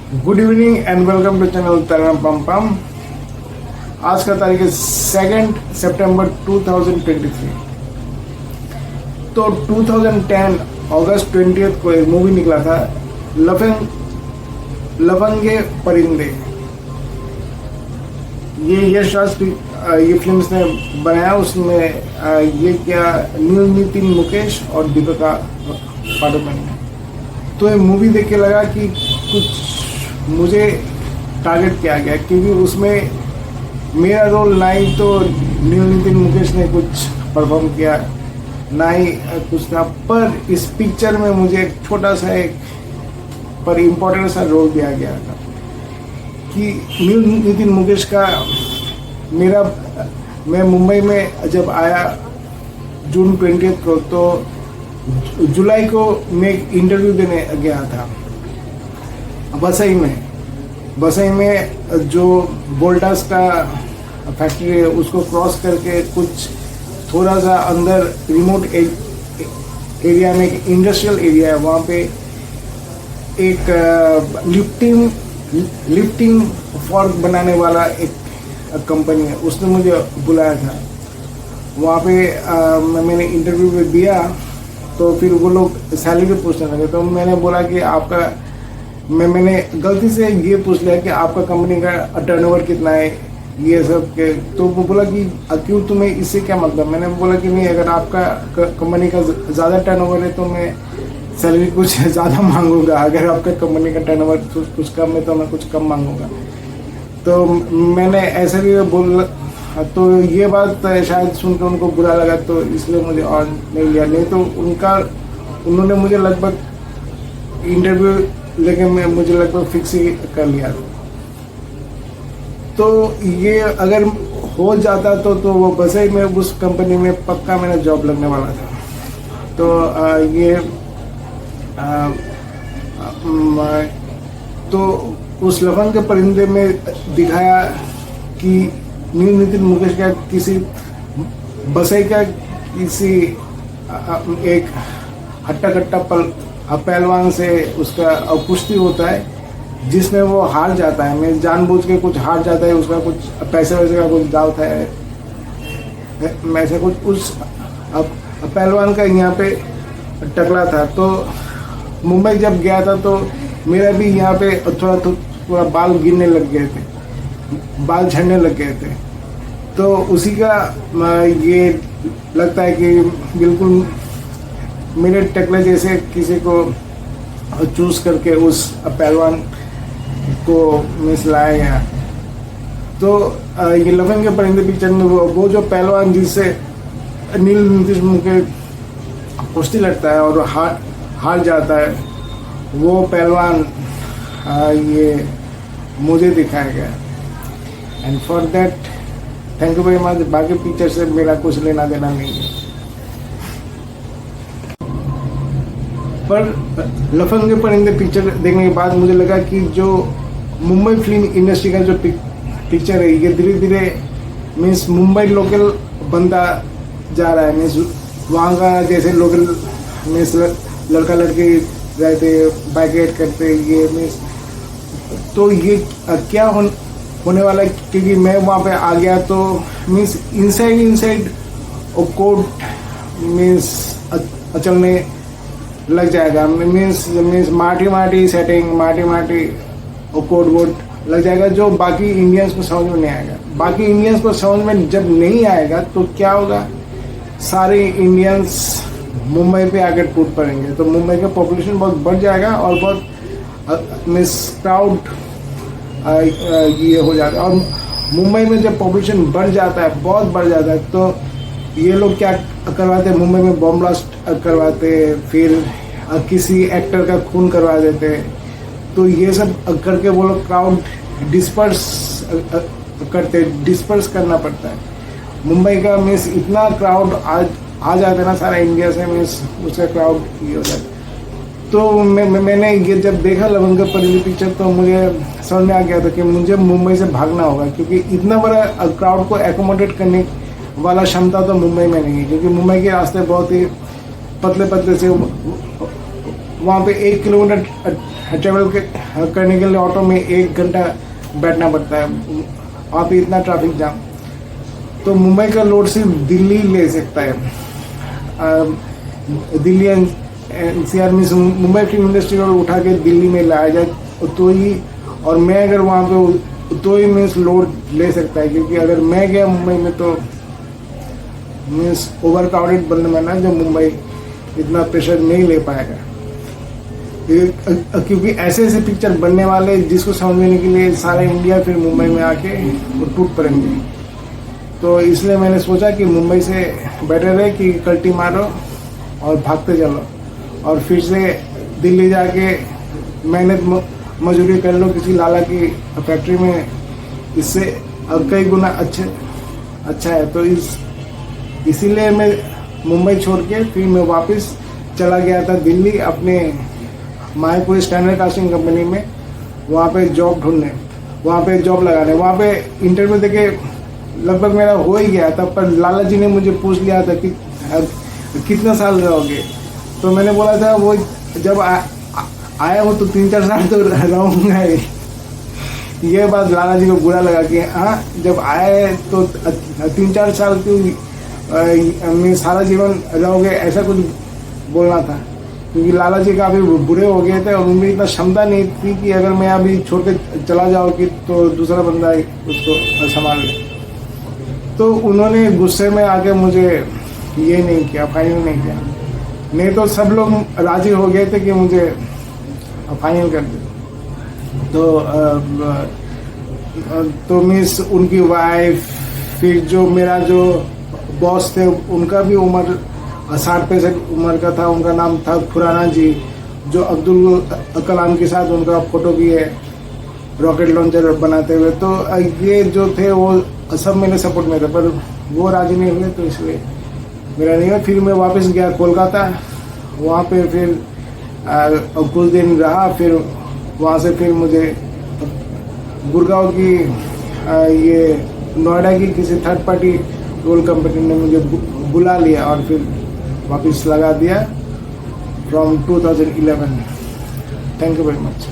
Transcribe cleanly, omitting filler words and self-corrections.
Good evening and welcome to channel तरन पम पम। आज का तारीख है 2 सितंबर 2023। तो 2010 अगस्त 20 को एक मूवी निकला था, लफंगे परिंदे। ये यश राज ये फिल्म ने बनाया। उसमें ये क्या नितिन मुकेश और दीपिका पादुकोण ने। तो ये मूवी देख के लगा कि कुछ मुझे टारगेट किया गया, क्योंकि उसमें मेरा रोल ना ही तो नितिन मुकेश ने कुछ परफॉर्म किया, ना ही कुछ था। पर इस पिक्चर में मुझे एक छोटा सा एक पर इम्पोर्टेंट सा रोल दिया गया था कि नितिन मुकेश का मैं मुंबई में जब आया जून 20 को, तो जुलाई को मैं एक इंटरव्यू देने गया था बसई में जो वोल्टास का फैक्ट्री है उसको क्रॉस करके कुछ थोड़ा सा अंदर रिमोट एरिया में एक इंडस्ट्रियल एरिया है। वहाँ पे एक लिफ्टिंग फॉर्क बनाने वाला एक कंपनी है, उसने मुझे बुलाया था। वहाँ पे मैंने इंटरव्यू में दिया, तो फिर वो लोग सैलरी पूछने लगे। तो मैंने बोला कि आपका मैंने गलती से ये पूछ लिया कि आपका कंपनी का टर्नओवर कितना है, ये सब के। तो वो बोला कि क्यों, तुम्हें इससे क्या मतलब। मैंने बोला कि नहीं, अगर आपका कंपनी का ज़्यादा टर्नओवर है तो मैं सैलरी कुछ ज़्यादा मांगूंगा, अगर आपका कंपनी का टर्नओवर कुछ कम है तो मैं कुछ कम मांगूंगा। तो मैंने ऐसे भी बोल, तो ये बात शायद सुनकर उनको बुरा लगा, तो इसलिए मुझे और नहीं लिया। नहीं तो उन्होंने मुझे लगभग इंटरव्यू लेकिन मुझे लगभग फिक्स ही कर लिया। तो ये अगर हो जाता तो वो बसई में उस कंपनी में पक्का मेरा जॉब लगने वाला था। तो तो उस लफंगे परिंदे में दिखाया कि नितिन मुकेश का किसी बसई का किसी एक हट्टा कट्टा पहलवान से उसका कुश्ती होता है, जिसमें वो हार जाता है। मैं जानबूझ के कुछ हार जाता है, उसका कुछ पैसे वैसे का कुछ दाव था, ऐसे कुछ उस पहलवान का यहाँ पे टकला था। तो मुंबई जब गया था तो मेरा भी यहाँ पे थोड़ा बाल गिरने लग गए थे, बाल झड़ने लग गए थे। तो उसी का ये लगता है कि बिल्कुल मेरे टकले जैसे किसी को चूज करके उस पहलवान को मिसलाया गया। तो ये लफंगे परिंदे पिक्चर में वो जो पहलवान जिससे नितिन मुकेश कुश्ती लड़ता है और हार जाता है, वो पहलवान ये मुझे दिखाया गया। And for that thank you very much. बाकी पिक्चर से मेरा कुछ लेना देना नहीं है। पर लफंगे परिंदे पिक्चर देखने के बाद मुझे लगा कि जो मुंबई फिल्म इंडस्ट्री का जो पिक्चर है, ये धीरे धीरे मीन्स मुंबई लोकल बनता जा रहा है। मीन्स वहाँ का जैसे लोकल मीन्स लड़का लड़की रहते, बाइक करते, ये मीन्स तो ये क्या होने वाला है, क्योंकि मैं वहाँ पे आ गया तो मीन्स इनसाइड कोड मीन्स चलने लग जाएगा। मीन्स माटी सेटिंग, माटी और कोड वोड लग जाएगा, जो बाकी इंडियंस को समझ में नहीं आएगा। बाकी इंडियंस को समझ में जब नहीं आएगा तो क्या होगा, सारे इंडियंस मुंबई पे आकर टूट पड़ेंगे। तो मुंबई का पॉपुलेशन बहुत बढ़ जाएगा और बहुत मीन्स क्राउड ये हो जाता है। और मुंबई में जब पॉपुलेशन बढ़ जाता है, बहुत बढ़ जाता है, तो ये लोग क्या करवाते हैं, मुंबई में बॉम्ब ब्लास्ट करवाते, फिर किसी एक्टर का खून करवा देते। तो ये सब करके वो लोग क्राउड डिस्पर्स करना पड़ता है। मुंबई का मीन्स इतना क्राउड आ जाता है ना, सारा इंडिया से मीन्स उसका क्राउड ये हो जाता है। तो मैंने ये जब देखा लफंगे परिंदे पिक्चर, तो मुझे समझ में आ गया था कि मुझे मुंबई से भागना होगा, क्योंकि इतना बड़ा क्राउड को एकोमोडेट करने वाला क्षमता तो मुंबई में नहीं है। क्योंकि मुंबई के रास्ते बहुत ही पतले से, वहाँ पे 1 किलोमीटर ट्रेवल करने के लिए ऑटो में 1 घंटा बैठना पड़ता है, वहाँ पे इतना ट्रैफिक जाम। तो मुंबई का लोड सिर्फ दिल्ली ले सकता है, दिल्ली एनसीआर में मुंबई फिल्म इंडस्ट्री को उठा के दिल्ली में लाया जाए तो ही, और मैं अगर वहाँ पे तो ही मीन्स लोड ले सकता है, क्योंकि अगर मैं गया मुंबई में तो मीन्स ओवर क्राउडेड बनने में ना, जो मुंबई इतना प्रेशर नहीं ले पाएगा, क्योंकि ऐसे ऐसे पिक्चर बनने वाले जिसको समझने के लिए सारा इंडिया फिर मुंबई में आके वो टूट पड़ेंगे। तो इसलिए मैंने सोचा कि मुंबई से बेटर है कि कल्टी मारो और भागते चलो, और फिर से दिल्ली जाके मेहनत मजदूरी कर लो किसी लाला की फैक्ट्री में, इससे कई गुना अच्छा है। तो इसीलिए मैं मुंबई छोड़ के फिर मैं वापस चला गया था दिल्ली अपने मायापुरी स्टैंडर्ड कास्टिंग कंपनी में, वहाँ पे जॉब ढूंढने, वहाँ पे जॉब लगाने। वहाँ पे इंटरव्यू देके लगभग मेरा हो ही गया था, पर लाला जी ने मुझे पूछ लिया था कि कितना साल रहोगे, तो मैंने बोला था वो जब आया हो तो 3-4 साल तो रहूँगा ही। ये बात लाला जी को बुरा लगा कि हाँ जब आए तो 3-4 साल क्यों सारा जीवन रहोगे, ऐसा कुछ बोलना था, क्योंकि लाला जी काफ़ी बुरे हो गए थे और उनमें इतना क्षमता नहीं थी कि अगर मैं अभी छोड़ के चला जाऊँगी तो दूसरा बंदा उसको संभाल ले। तो उन्होंने गुस्से में आके मुझे ये नहीं किया, फाइनल नहीं किया, नहीं तो सब लोग राजी हो गए थे कि मुझे फाइनल कर दे। तो मिस उनकी वाइफ, फिर जो मेरा जो बॉस थे उनका भी उम्र 60-65 उम्र का था, उनका नाम था खुराना जी, जो अब्दुल कलाम के साथ उनका फोटो भी है रॉकेट लॉन्चर बनाते हुए। तो ये जो थे वो सब मेरे सपोर्ट में थे, पर वो राजी नहीं हुए, तो इसलिए मेरा नहीं हुआ। फिर मैं वापस गया कोलकाता, वहाँ पे फिर कुछ दिन रहा, फिर वहाँ से फिर मुझे गुड़गांव की ये नोएडा की किसी थर्ड पार्टी रोल कंपनी ने मुझे बुला लिया और फिर वापस लगा दिया from 2011। Thank you very much.